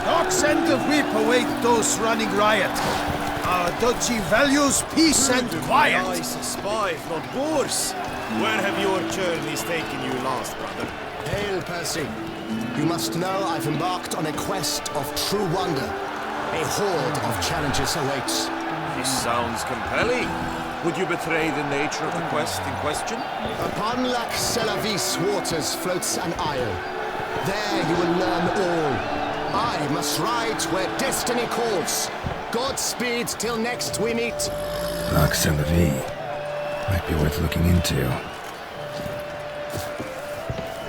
Stocks and the whip await those running riot. Our duchy values peace and quiet. Nice spy, if not worse. Where have your journeys taken you last, brother? Hail, Percy. You must know I've embarked on a quest of true wonder. A horde of challenges awaits. This sounds compelling. Would you betray the nature of the quest in question? Upon Lac Selavis waters floats an isle. There you will learn all. I must ride where destiny calls. Godspeed till next we meet. Lac Selavis. Might be worth looking into.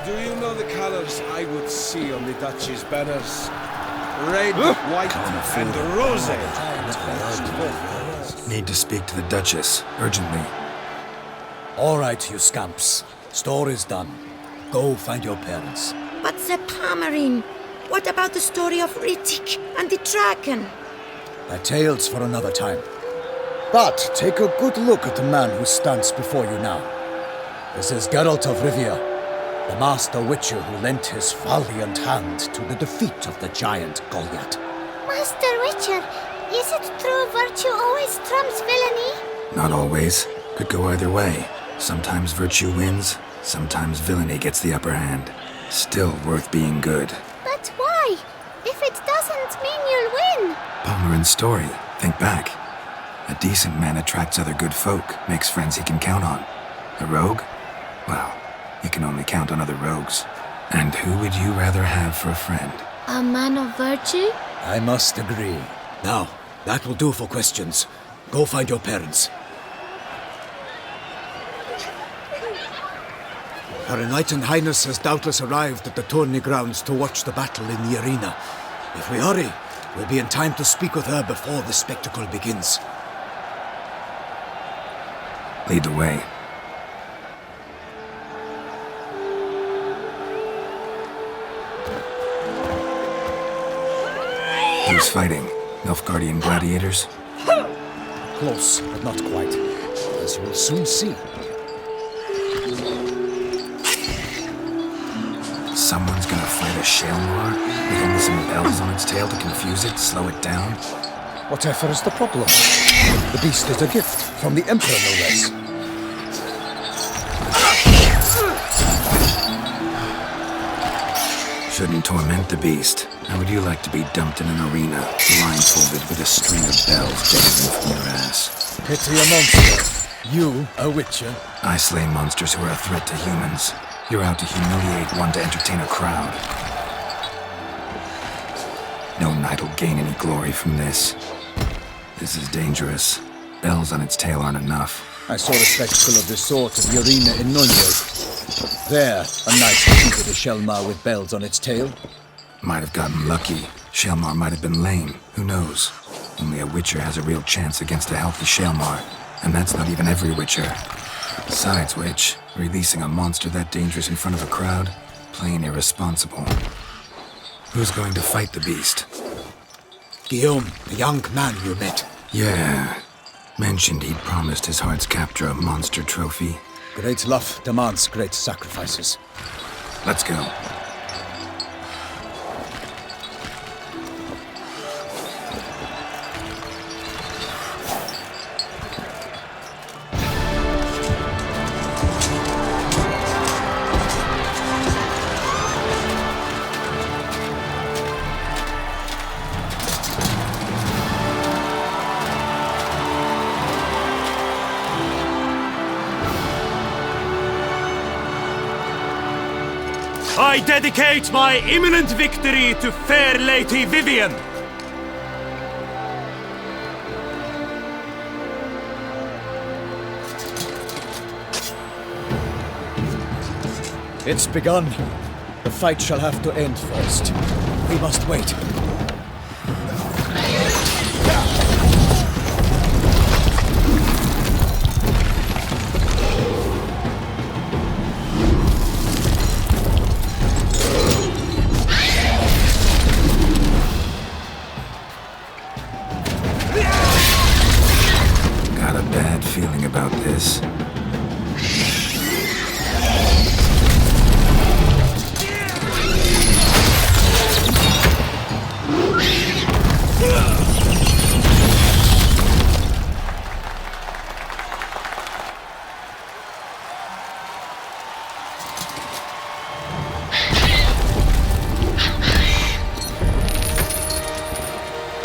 Do you know the colors I would see on the duchy's banners? Red, white, and rose. Need to speak to the Duchess, urgently. All right, you scamps. Store is done. Go find your parents. But the Pomerine, what about the story of Rittik and the dragon? My tales for another time. But take a good look at the man who stands before you now. This is Geralt of Rivia, the master witcher who lent his valiant hand to the defeat of the giant Goliath. Master Witcher, is it true virtue always trumps villainy? Not always. Could go either way. Sometimes virtue wins, sometimes villainy gets the upper hand. Still worth being good. But why? If it doesn't mean you'll win. Pomerin's story. Think back. A decent man attracts other good folk, makes friends he can count on. A rogue? Well, you can only count on other rogues. And who would you rather have for a friend? A man of virtue? I must agree. Now, that will do for questions. Go find your parents. Her Enlightened Highness has doubtless arrived at the tourney grounds to watch the battle in the arena. If we hurry, we'll be in time to speak with her before the spectacle begins. Lead the way. Who's fighting? Nilfgaardian gladiators? Close, but not quite. As you will soon see. Someone's gonna fight a Shaelmar with only some bells on its tail to confuse it, slow it down? Whatever is the problem? The beast is a gift from the Emperor, no less. Shouldn't torment the beast. How would you like to be dumped in an arena, blindfolded with a string of bells dangling from your ass? Pity a monster. You, a witcher? I slay monsters who are a threat to humans. You're out to humiliate one to entertain a crowd. No knight will gain any glory from this. This is dangerous. Bells on its tail aren't enough. I saw a spectacle of this sort at the arena in Nuremberg. There, a knight defeated a Shaelmar with bells on its tail. Might have gotten lucky. Shaelmar might have been lame. Who knows? Only a witcher has a real chance against a healthy Shaelmar. And that's not even every witcher. Besides which, releasing a monster that dangerous in front of a crowd? Plain irresponsible. Who's going to fight the beast? Guillaume, the young man you met. Yeah. Mentioned he'd promised his heart's captor a monster trophy. Great love demands great sacrifices. Let's go. I dedicate my imminent victory to fair Lady Vivian! It's begun. The fight shall have to end first. We must wait. Got a bad feeling about this.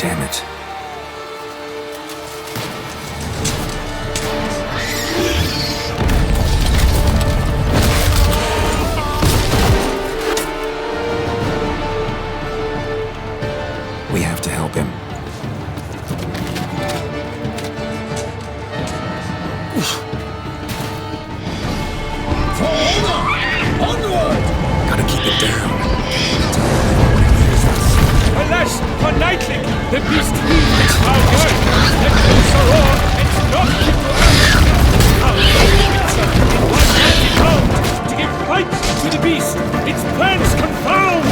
Damn it. We have to help him. Gotta keep it down. Alas, for Nightling, the beast leaves our girl, and goes so on, it's not fit to earth. Our Witcher, in one mighty bound, to give fight to the beast, its plans confound!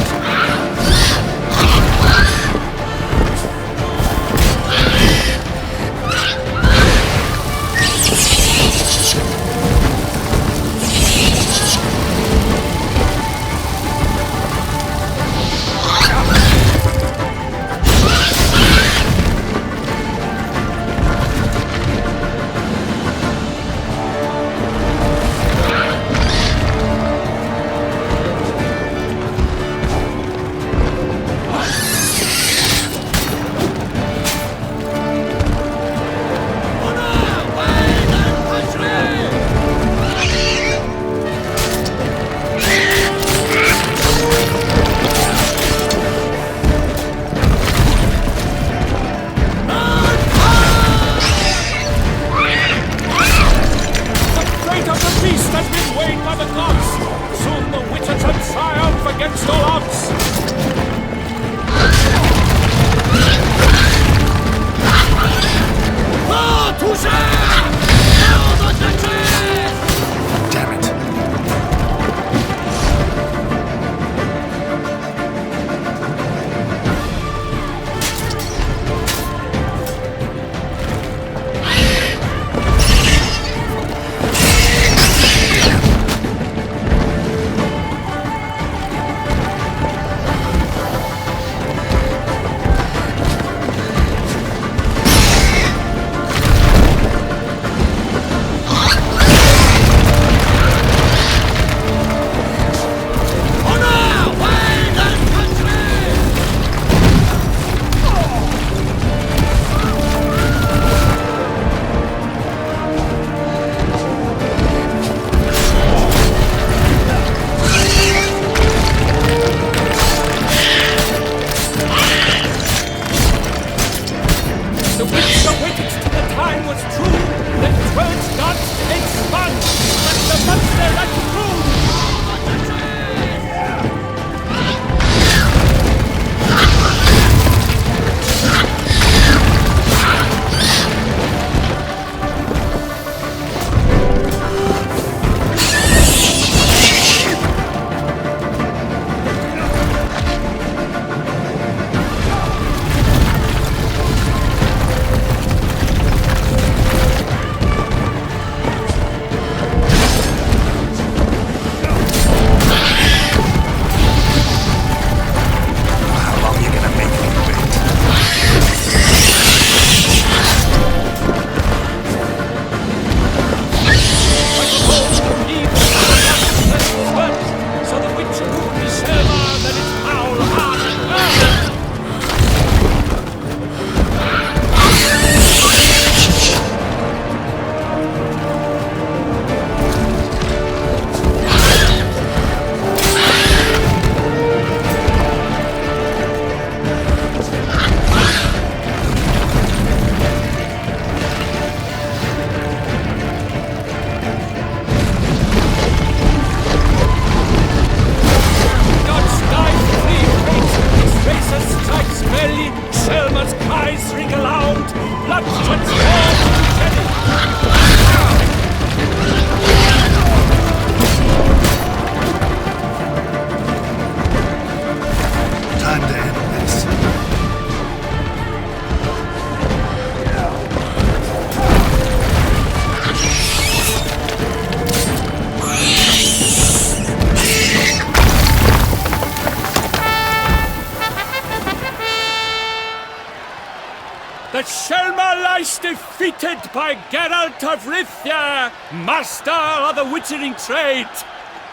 The Shelma lies defeated by Geralt of Rivia, master of the witchering trade.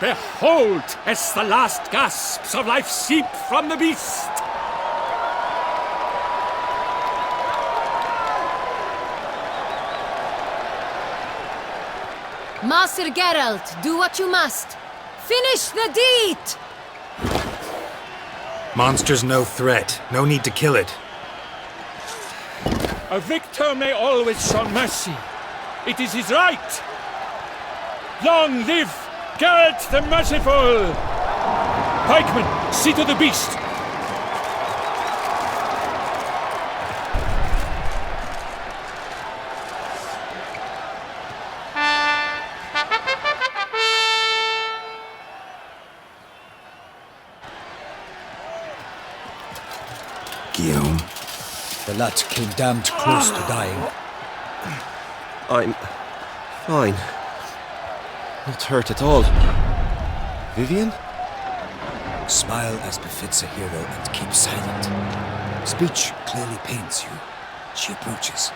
Behold, as the last gasps of life seep from the beast. Master Geralt, do what you must. Finish the deed! Monster's no threat. No need to kill it. A victor may always show mercy. It is his right. Long live Geralt the Merciful! Pikemen, see to the beast! Guillaume, The lad came damned close to dying. I'm fine. Not hurt at all. Vivian? Smile as befits a hero and keep silent. Speech clearly pains you. She approaches.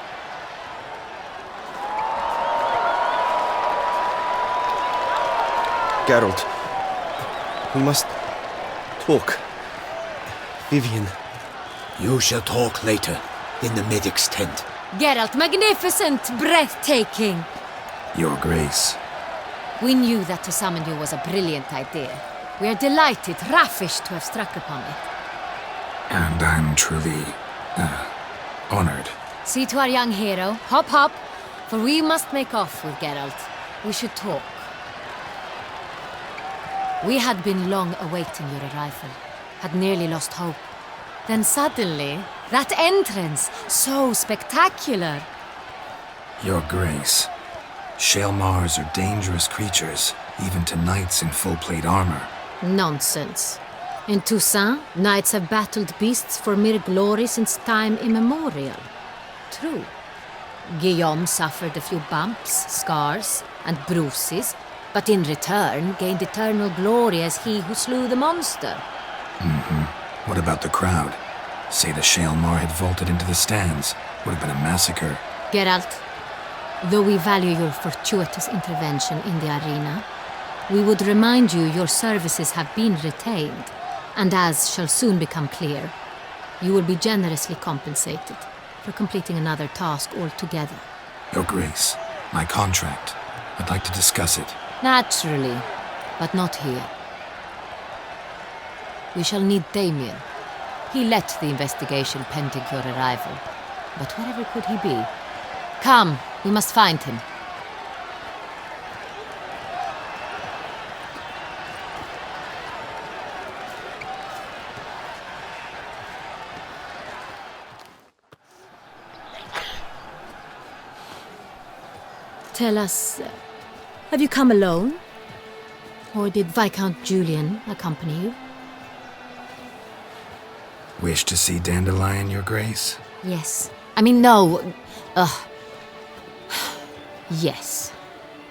Geralt. We must talk. Vivian. You shall talk later, in the medic's tent. Geralt, magnificent, breathtaking. Your Grace. We knew that to summon you was a brilliant idea. We are delighted, ravished to have struck upon it. And I'm truly, honored. See to our young hero. Hop, hop. For we must make off with Geralt. We should talk. We had been long awaiting your arrival. Had nearly lost hope. Then suddenly, that entrance, so spectacular. Your Grace. Shaelmars are dangerous creatures, even to knights in full plate armor. Nonsense. In Toussaint, knights have battled beasts for mere glory since time immemorial. True. Guillaume suffered a few bumps, scars, and bruises, but in return gained eternal glory as he who slew the monster. What about the crowd? Say the Shaelmar had vaulted into the stands. Would have been a massacre. Geralt, though we value your fortuitous intervention in the arena, we would remind you your services have been retained, and as shall soon become clear, you will be generously compensated for completing another task altogether. Your Grace, my contract. I'd like to discuss it. Naturally, but not here. We shall need Damien. He led the investigation pending your arrival. But wherever could he be? Come, we must find him. Tell us, have you come alone? Or did Viscount Julian accompany you? Wish to see Dandelion, Your Grace? Yes. I mean, no. Yes.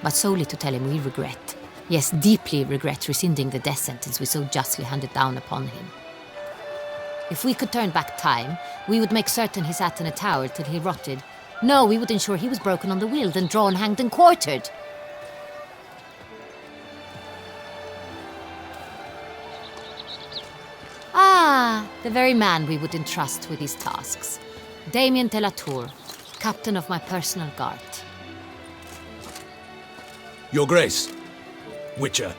But solely to tell him we regret. Yes, deeply regret rescinding the death sentence we so justly handed down upon him. If we could turn back time, we would make certain he sat in a tower till he rotted. No, we would ensure he was broken on the wheel, then drawn, hanged, and quartered. Ah, the very man we would entrust with these tasks. Damien de la Tour, captain of my personal guard. Your Grace. Witcher.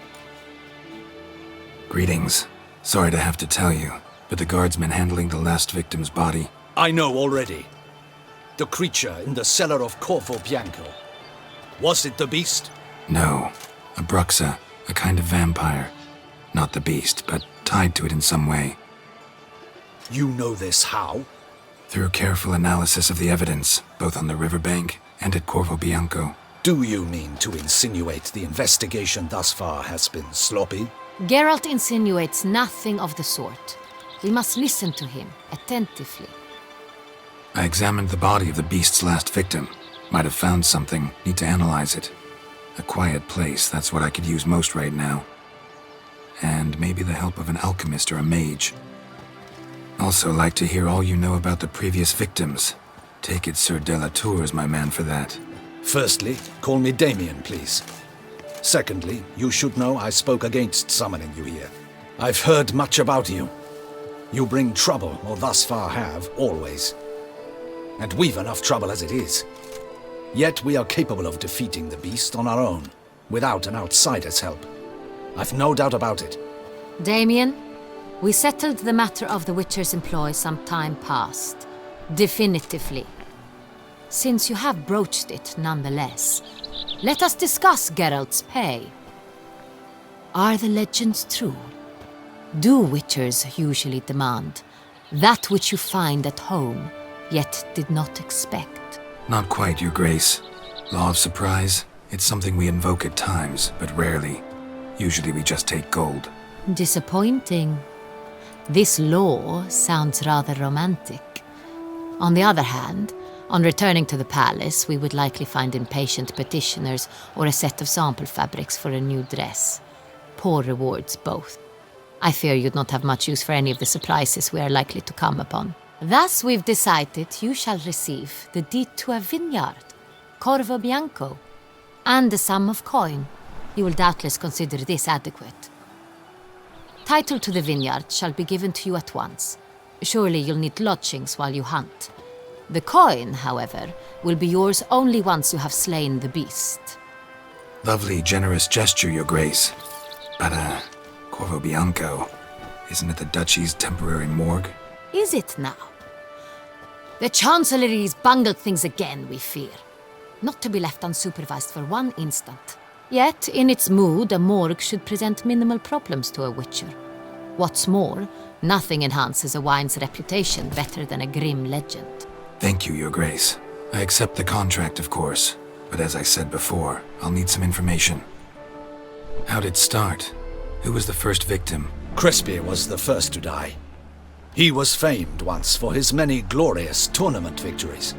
Greetings. Sorry to have to tell you, but the guardsman handling the last victim's body... I know already. The creature in the cellar of Corvo Bianco. Was it the beast? No. A bruxa, a kind of vampire. Not the beast, but tied to it in some way. You know this how? Through careful analysis of the evidence, both on the riverbank and at Corvo Bianco. Do you mean to insinuate the investigation thus far has been sloppy? Geralt insinuates nothing of the sort. We must listen to him attentively. I examined the body of the beast's last victim. Might have found something, need to analyze it. A quiet place, that's what I could use most right now. And maybe the help of an alchemist or a mage. Also like to hear all you know about the previous victims. Take it Sir de la Tour is my man for that. Firstly, call me Damien, please. Secondly, you should know I spoke against summoning you here. I've heard much about you. You bring trouble, or thus far have, always. And we've enough trouble as it is. Yet we are capable of defeating the beast on our own. without an outsider's help. I've no doubt about it. Damien, we settled the matter of the Witcher's employ some time past. Definitively. Since you have broached it nonetheless, let us discuss Geralt's pay. Are the legends true? Do Witchers usually demand that which you find at home, yet did not expect? Not quite, Your Grace. Law of surprise, it's something we invoke at times, but rarely. Usually we just take gold. Disappointing. This law sounds rather romantic. On the other hand, on returning to the palace, we would likely find impatient petitioners or a set of sample fabrics for a new dress. Poor rewards, both. I fear you'd not have much use for any of the surprises we are likely to come upon. Thus, we've decided you shall receive the deed to a vineyard, Corvo Bianco, and a sum of coin. You will doubtless consider this adequate. Title to the vineyard shall be given to you at once. Surely you'll need lodgings while you hunt. The coin, however, will be yours only once you have slain the beast. Lovely, generous gesture, Your Grace. But, Corvo Bianco, isn't it the Duchy's temporary morgue? Is it now? The Chancellery's bungled things again, we fear. Not to be left unsupervised for one instant. Yet, in its mood, a morgue should present minimal problems to a Witcher. What's more, nothing enhances a wine's reputation better than a grim legend. Thank you, Your Grace. I accept the contract, of course, but as I said before, I'll need some information. How'd it start? Who was the first victim? Crespi was the first to die. He was famed once for his many glorious tournament victories.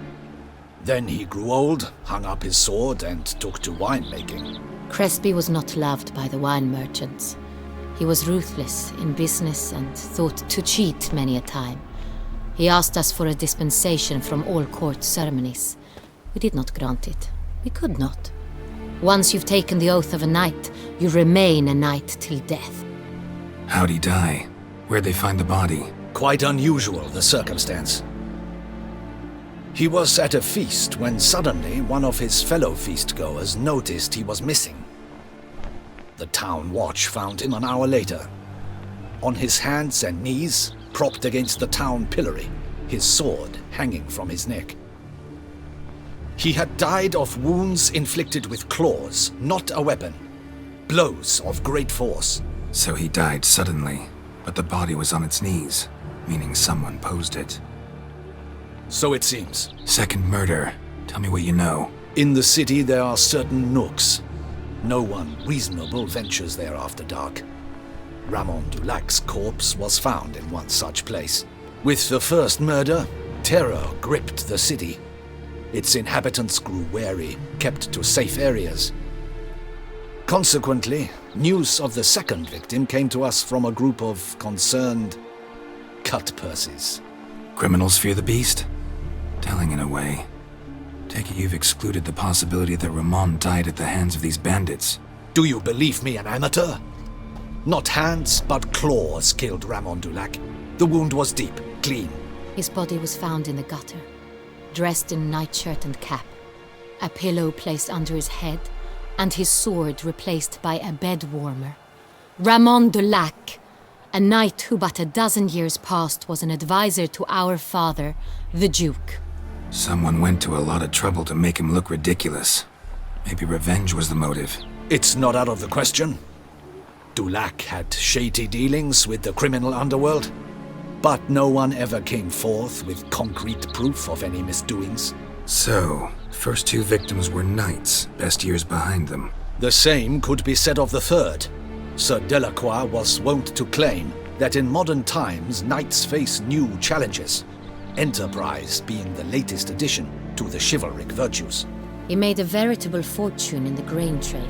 Then he grew old, hung up his sword, and took to winemaking. Crespi was not loved by the wine merchants. He was ruthless in business and thought to cheat many a time. He asked us for a dispensation from all court ceremonies. We did not grant it. We could not. Once you've taken the oath of a knight, you remain a knight till death. How'd he die? Where'd they find the body? Quite unusual, the circumstance. He was at a feast when suddenly one of his fellow feastgoers noticed he was missing. The town watch found him an hour later. On his hands and knees, propped against the town pillory, his sword hanging from his neck. He had died of wounds inflicted with claws, not a weapon. Blows of great force. So he died suddenly, but the body was on its knees, meaning someone posed it. So it seems. Second murder. Tell me what you know. In the city there are certain nooks. No one reasonable ventures there after dark. Ramon Dulac's corpse was found in one such place. With the first murder, terror gripped the city. Its inhabitants grew wary, kept to safe areas. Consequently, news of the second victim came to us from a group of concerned cut-purses. Criminals fear the beast? Telling in a way. Take it you've excluded the possibility that Ramon died at the hands of these bandits. Do you believe me an amateur? Not hands, but claws killed Ramon Dulac. The wound was deep, clean. His body was found in the gutter, dressed in nightshirt and cap, a pillow placed under his head, and his sword replaced by a bed warmer. Ramon Dulac, a knight who but a dozen years past was an advisor to our father, the Duke. Someone went to a lot of trouble to make him look ridiculous. Maybe revenge was the motive. It's not out of the question. Dulac had shady dealings with the criminal underworld, but no one ever came forth with concrete proof of any misdoings. So, first two victims were knights, best years behind them. The same could be said of the third. Sir Delacroix was wont to claim that in modern times knights face new challenges, enterprise being the latest addition to the chivalric virtues. He made a veritable fortune in the grain trade.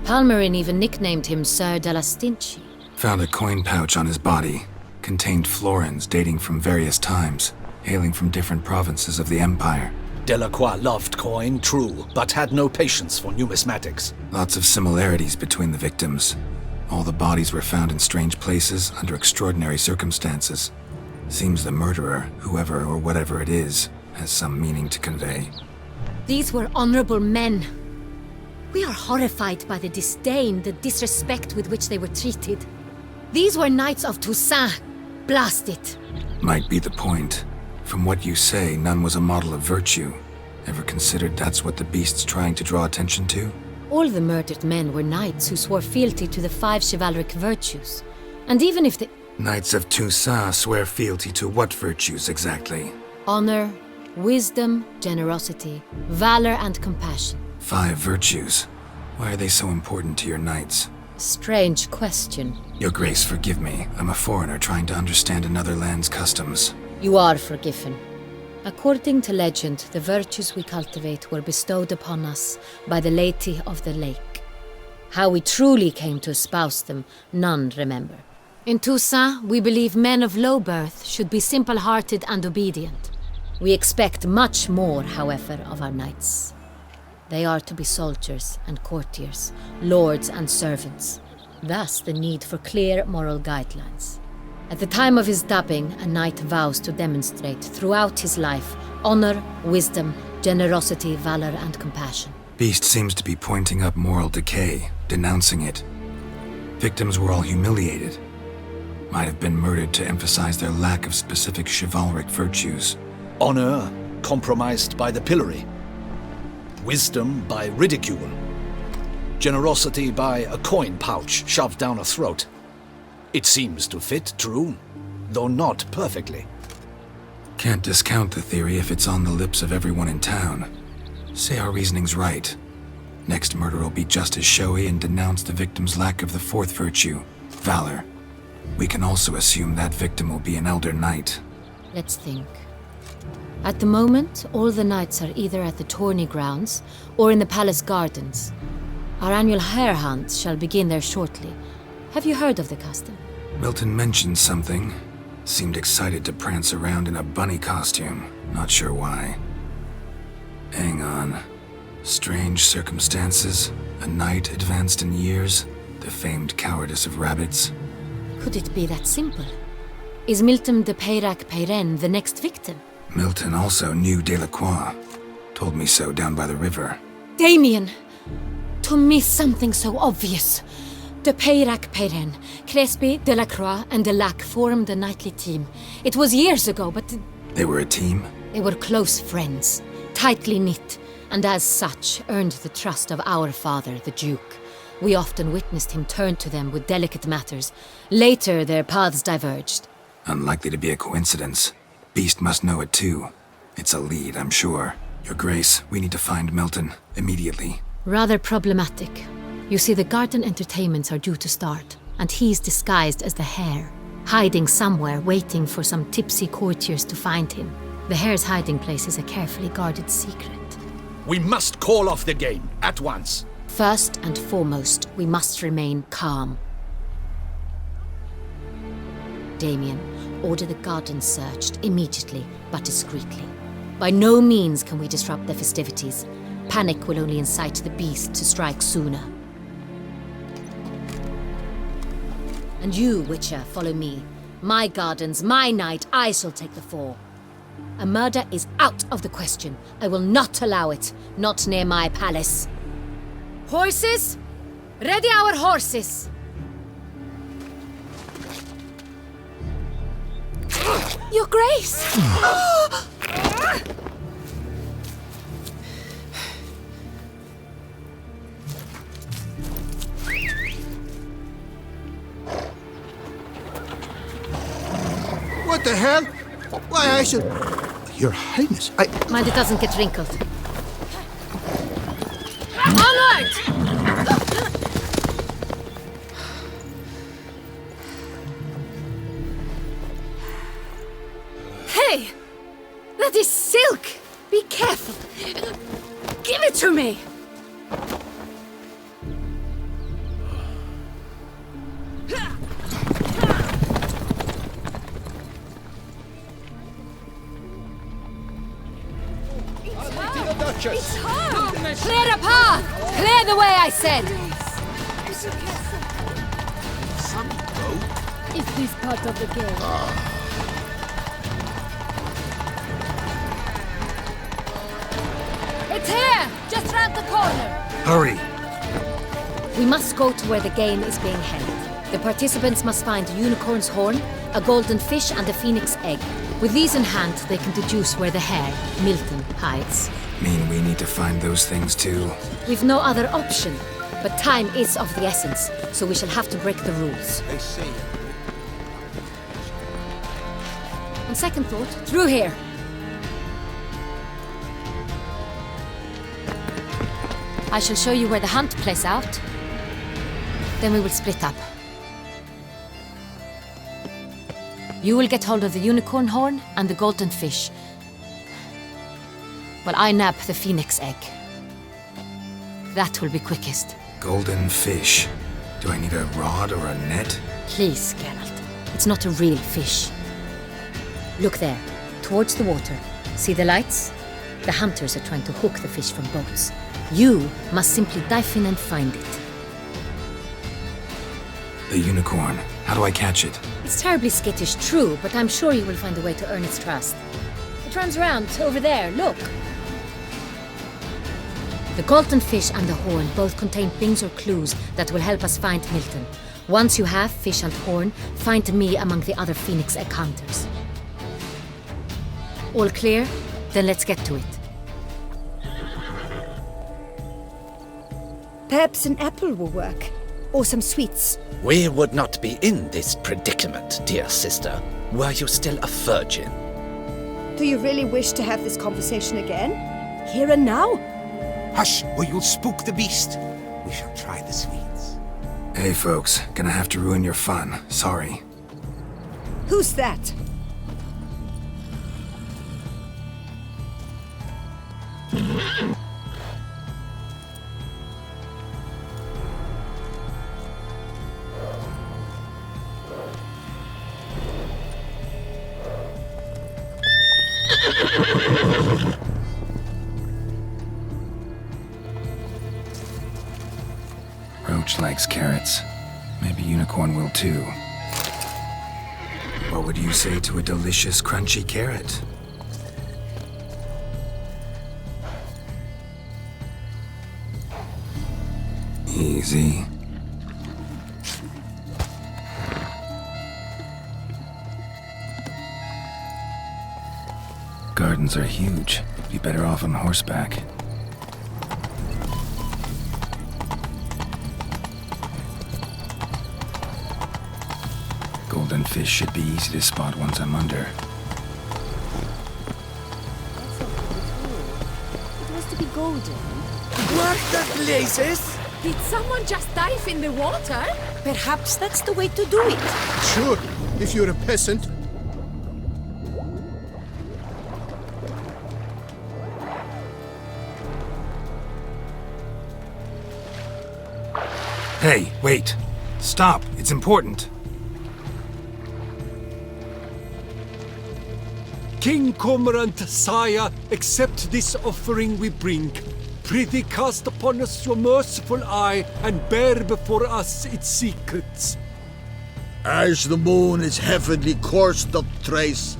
Palmerin even nicknamed him Sir de la Stinchi. Found a coin pouch on his body. Contained florins dating from various times, hailing from different provinces of the Empire. Delacroix loved coin, true, but had no patience for numismatics. Lots of similarities between the victims. All the bodies were found in strange places under extraordinary circumstances. Seems the murderer, whoever or whatever it is, has some meaning to convey. These were honorable men. We are horrified by the disdain, the disrespect with which they were treated. These were knights of Toussaint. Blast it. Might be the point. From what you say, none was a model of virtue. Ever considered that's what the beast's trying to draw attention to? All the murdered men were knights who swore fealty to the 5 chivalric virtues. And even if the... Knights of Toussaint swear fealty to what virtues exactly? Honor, wisdom, generosity, valor, and compassion. 5 virtues. Why are they so important to your knights? Strange question. Your Grace, forgive me. I'm a foreigner trying to understand another land's customs. You are forgiven. According to legend, the virtues we cultivate were bestowed upon us by the Lady of the Lake. How we truly came to espouse them, none remember. In Toussaint, we believe men of low birth should be simple-hearted and obedient. We expect much more, however, of our knights. They are to be soldiers and courtiers, lords and servants. Thus, the need for clear moral guidelines. At the time of his dubbing, a knight vows to demonstrate throughout his life honor, wisdom, generosity, valor, and compassion. Beast seems to be pointing up moral decay, denouncing it. Victims were all humiliated. Might have been murdered to emphasize their lack of specific chivalric virtues. Honor compromised by the pillory. Wisdom by ridicule. Generosity by a coin pouch shoved down a throat. It seems to fit, true, though not perfectly. Can't discount the theory if it's on the lips of everyone in town. Say our reasoning's right. Next murder will be just as showy and denounce the victim's lack of the 4th virtue, valor. We can also assume that victim will be an elder knight. Let's think. At the moment, all the knights are either at the tourney grounds or in the palace gardens. Our annual hare hunt shall begin there shortly. Have you heard of the custom? Milton mentioned something. Seemed excited to prance around in a bunny costume. Not sure why. Hang on. Strange circumstances. A knight advanced in years. The famed cowardice of rabbits. Could it be that simple? Is Milton de Peyrac-Peyren the next victim? Milton also knew Delacroix. Told me so down by the river. Damien! To miss something so obvious. De Peyrac-Peyren, Crespi, Delacroix, and Delac formed a knightly team. It was years ago, but... They were a team? They were close friends, tightly knit, and as such earned the trust of our father, the Duke. We often witnessed him turn to them with delicate matters. Later, their paths diverged. Unlikely to be a coincidence. Beast must know it too. It's a lead, I'm sure. Your Grace, we need to find Milton, immediately. Rather problematic. You see, the garden entertainments are due to start, and he's disguised as the hare, hiding somewhere, waiting for some tipsy courtiers to find him. The hare's hiding place is a carefully guarded secret. We must call off the game, at once. First and foremost, we must remain calm. Damien, order the garden searched immediately, but discreetly. By no means can we disrupt the festivities. Panic will only incite the beast to strike sooner. And you, Witcher, follow me. My gardens, my night, I shall take the fall. A murder is out of the question. I will not allow it. Not near my palace. Horses! Ready our horses! Your Grace! What the hell? Why, I should... Your Highness, Mind it doesn't get wrinkled. Onward! Hey! That is silk! Be careful! Give it to me! It's hard! Clear a path! Clear the way, I said! Some boat? Is this part of the game? It's here! Just round the corner! Hurry! We must go to where the game is being held. The participants must find a unicorn's horn, a golden fish, and a phoenix egg. With these in hand, they can deduce where the hare, Milton, hides. Mean we need to find those things too? We've no other option. But time is of the essence, so we shall have to break the rules. They say. On second thought, through here. I shall show you where the hunt plays out. Then we will split up. You will get hold of the unicorn horn and the golden fish, while I nab the phoenix egg. That will be quickest. Golden fish. Do I need a rod or a net? Please, Geralt. It's not a real fish. Look there, towards the water. See the lights? The hunters are trying to hook the fish from boats. You must simply dive in and find it. The unicorn. How do I catch it? It's terribly skittish, true, but I'm sure you will find a way to earn its trust. It runs around over there, look. The golden fish and the horn both contain things or clues that will help us find Milton. Once you have fish and horn, find me among the other phoenix egg hunters. All clear? Then let's get to it. Perhaps an apple will work. Or some sweets. We would not be in this predicament, dear sister, were you still a virgin. Do you really wish to have this conversation again? Here and now? Hush, or you'll spook the beast. We shall try the sweets. Hey folks, gonna have to ruin your fun. Sorry. Who's that? Roach likes carrots. Maybe unicorn will too. What would you say to a delicious, crunchy carrot? Easy. Gardens are huge. Be better off on horseback. Golden fish should be easy to spot once I'm under. It was to be golden. Mark the places! Did someone just dive in the water? Perhaps that's the way to do it. Sure, if you're a peasant. Hey, wait. Stop. It's important. King Cormorant, sire, accept this offering we bring. Prithee cast upon us your merciful eye, and bear before us its secrets. As the moon its heavenly course doth trace,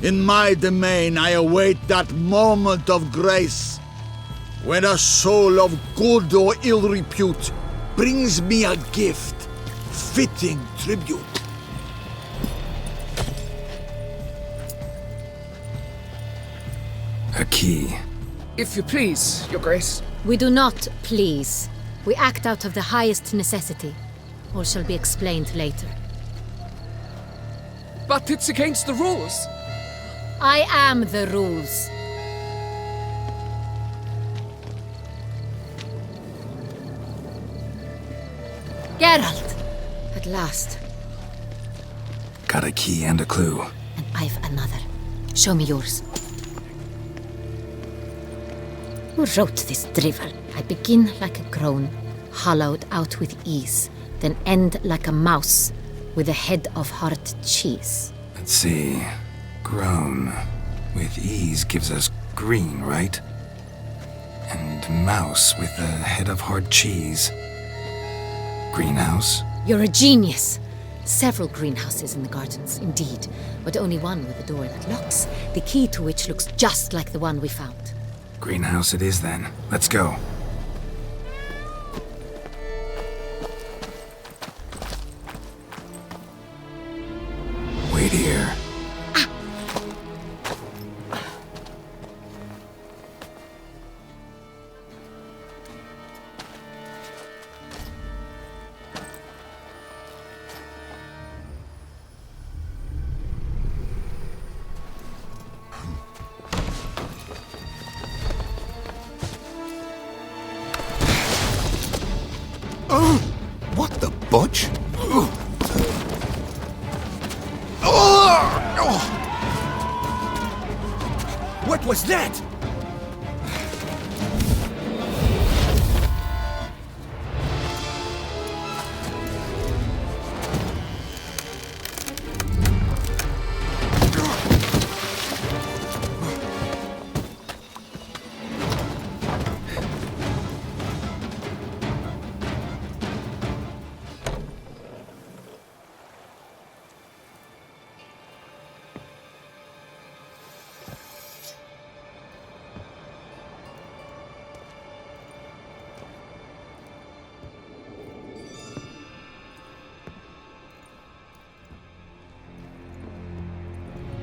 in my domain I await that moment of grace, when a soul of good or ill repute brings me a gift, fitting tribute. A key. If you please, Your Grace. We do not please. We act out of the highest necessity. All shall be explained later. But it's against the rules. I am the rules. Geralt! At last. Got a key and a clue. And I've another. Show me yours. Who wrote this drivel? I begin like a groan, hollowed out with ease, then end like a mouse, with a head of hard cheese. Let's see. Grown. With ease gives us green, right? And mouse with a head of hard cheese. Greenhouse? You're a genius! Several greenhouses in the gardens, indeed, but only one with a door that locks, the key to which looks just like the one we found. Greenhouse it is then. Let's go. Wait here. What the butch? What was that?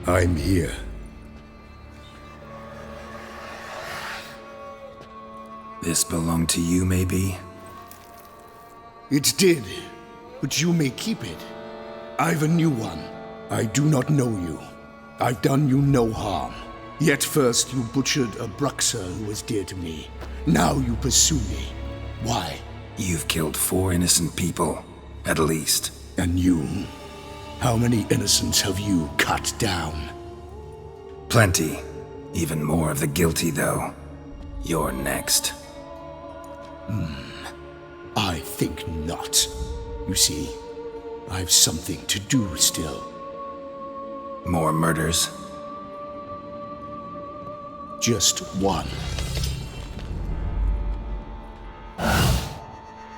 I'm here. This belonged to you, maybe? It did, but you may keep it. I've a new one. I do not know you. I've done you no harm. Yet first you butchered a Bruxer who was dear to me. Now you pursue me. Why? You've killed 4 innocent people, at least. And you? How many innocents have you cut down? Plenty. Even more of the guilty, though. You're next. I think not. You see, I've something to do still. More murders? Just one.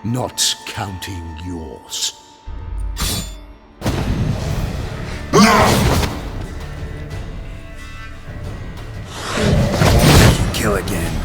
Not counting yours. Kill again.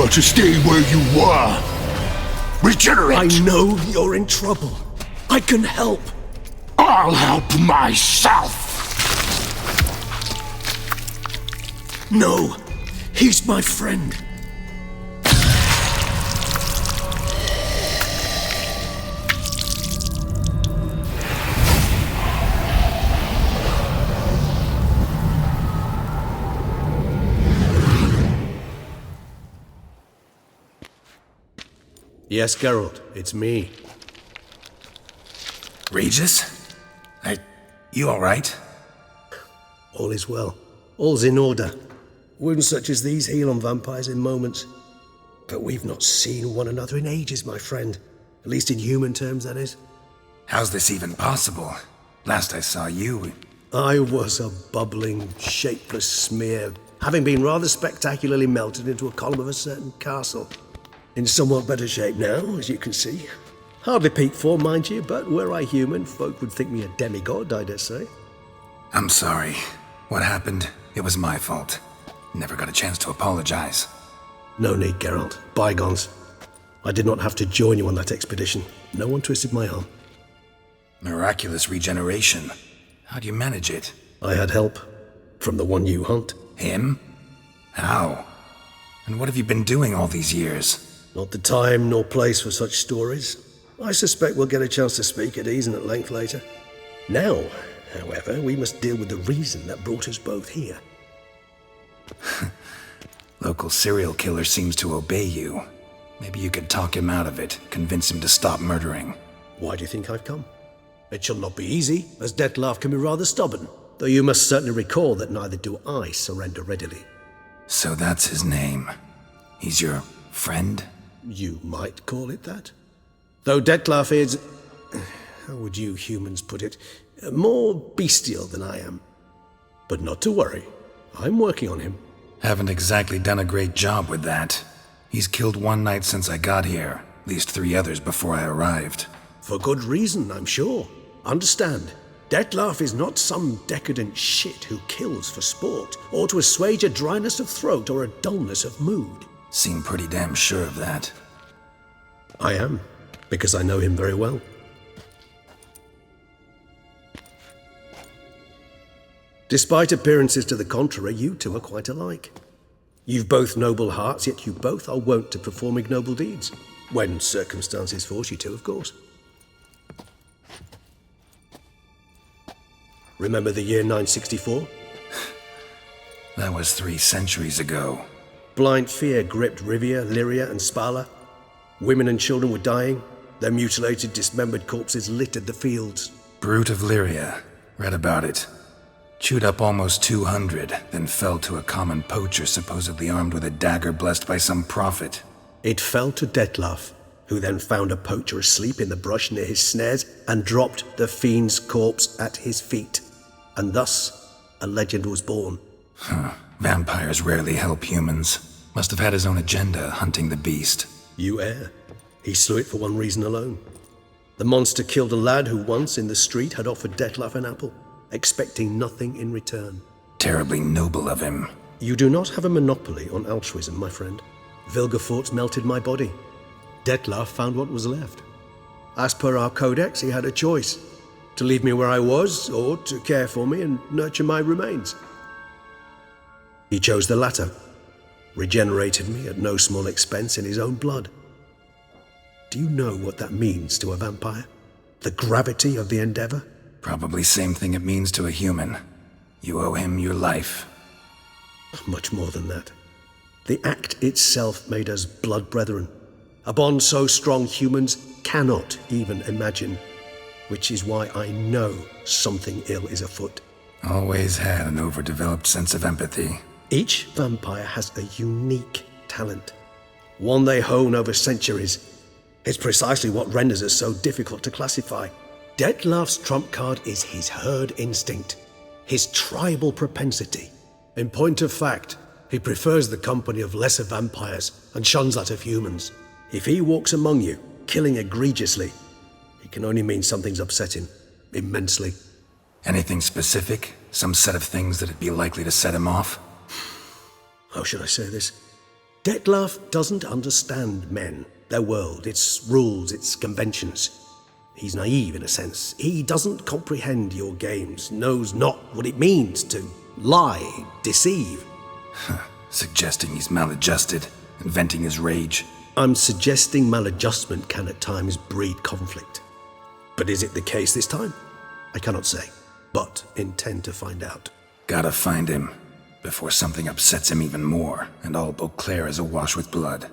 about to stay where you were. Regenerate! I know you're in trouble. I can help. I'll help myself! No, he's my friend. Yes, Geralt, it's me. Regis? You alright? All is well. All's in order. Wounds such as these heal on vampires in moments. But we've not seen one another in ages, my friend. At least in human terms, that is. How's this even possible? Last I saw you... I was a bubbling, shapeless smear, having been rather spectacularly melted into a column of a certain castle. In somewhat better shape now, as you can see. Hardly peak form, mind you, but were I human, folk would think me a demigod, I dare say. I'm sorry. What happened, it was my fault. Never got a chance to apologize. No need, Geralt. Bygones. I did not have to join you on that expedition. No one twisted my arm. Miraculous regeneration. How'd you manage it? I had help. From the one you hunt. Him? How? And what have you been doing all these years? Not the time nor place for such stories. I suspect we'll get a chance to speak at ease and at length later. Now, however, we must deal with the reason that brought us both here. Local serial killer seems to obey you. Maybe you could talk him out of it, convince him to stop murdering. Why do you think I've come? It shall not be easy, as Dettlaff can be rather stubborn, though you must certainly recall that neither do I surrender readily. So that's his name. He's your friend? You might call it that. Though Dettlaff is, how would you humans put it, more bestial than I am. But not to worry, I'm working on him. Haven't exactly done a great job with that. He's killed one knight since I got here, at least 3 others before I arrived. For good reason, I'm sure. Understand, Dettlaff is not some decadent shit who kills for sport, or to assuage a dryness of throat or a dullness of mood. Seem pretty damn sure of that. I am, because I know him very well. Despite appearances to the contrary, you two are quite alike. You've both noble hearts, yet you both are wont to perform ignoble deeds. When circumstances force you to, of course. Remember the year 964? That was 3 centuries ago. Blind fear gripped Rivia, Lyria, and Spala. Women and children were dying. Their mutilated, dismembered corpses littered the fields. Brute of Lyria. Read about it. Chewed up almost 200, then fell to a common poacher supposedly armed with a dagger blessed by some prophet. It fell to Dettlaff, who then found a poacher asleep in the brush near his snares and dropped the fiend's corpse at his feet. And thus, a legend was born. Vampires rarely help humans. Must have had his own agenda, hunting the beast. You err. He slew it for one reason alone. The monster killed a lad who once, in the street, had offered Dettlaff an apple, expecting nothing in return. Terribly noble of him. You do not have a monopoly on altruism, my friend. Vilgefortz melted my body. Dettlaff found what was left. As per our codex, he had a choice. To leave me where I was, or to care for me and nurture my remains. He chose the latter. Regenerated me at no small expense in his own blood. Do you know what that means to a vampire? The gravity of the endeavor? Probably same thing it means to a human. You owe him your life. Much more than that. The act itself made us blood brethren. A bond so strong humans cannot even imagine. Which is why I know something ill is afoot. Always had an overdeveloped sense of empathy. Each vampire has a unique talent. One they hone over centuries. It's precisely what renders us so difficult to classify. Dettlaff's trump card is his herd instinct. His tribal propensity. In point of fact, he prefers the company of lesser vampires and shuns that of humans. If he walks among you, killing egregiously, it can only mean something's upset him. Immensely. Anything specific? Some set of things that'd be likely to set him off? How should I say this? Detlef doesn't understand men, their world, its rules, its conventions. He's naive in a sense. He doesn't comprehend your games, knows not what it means to lie, deceive. Suggesting he's maladjusted and venting his rage. I'm suggesting maladjustment can at times breed conflict. But is it the case this time? I cannot say, but intend to find out. Gotta find him, before something upsets him even more, and all Beauclair is awash with blood.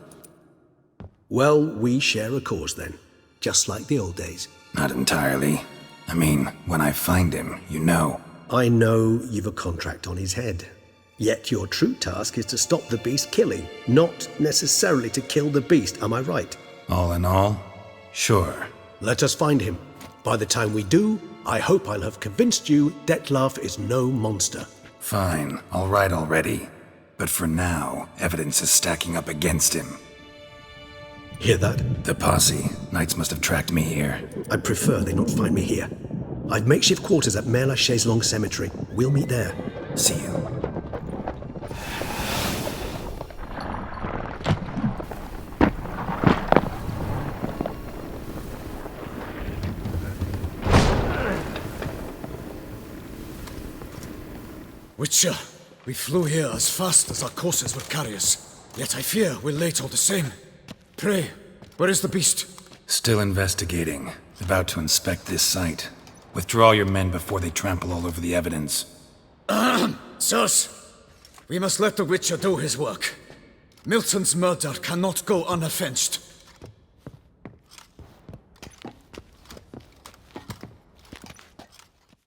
Well, we share a cause then, just like the old days. Not entirely. I mean, when I find him, you know. I know you've a contract on his head. Yet your true task is to stop the beast killing, not necessarily to kill the beast, am I right? All in all, sure. Let us find him. By the time we do, I hope I'll have convinced you Detlef is no monster. Fine, all right already. But for now, evidence is stacking up against him. Hear that? The posse. Knights must have tracked me here. I'd prefer they not find me here. I've makeshift quarters at Mère Lachaise Long Cemetery. We'll meet there. See you. Witcher, we flew here as fast as our courses would carry us. Yet I fear we're late all the same. Pray, where is the beast? Still investigating. About to inspect this site. Withdraw your men before they trample all over the evidence. Sirs, we must let the Witcher do his work. Milton's murder cannot go unavenged.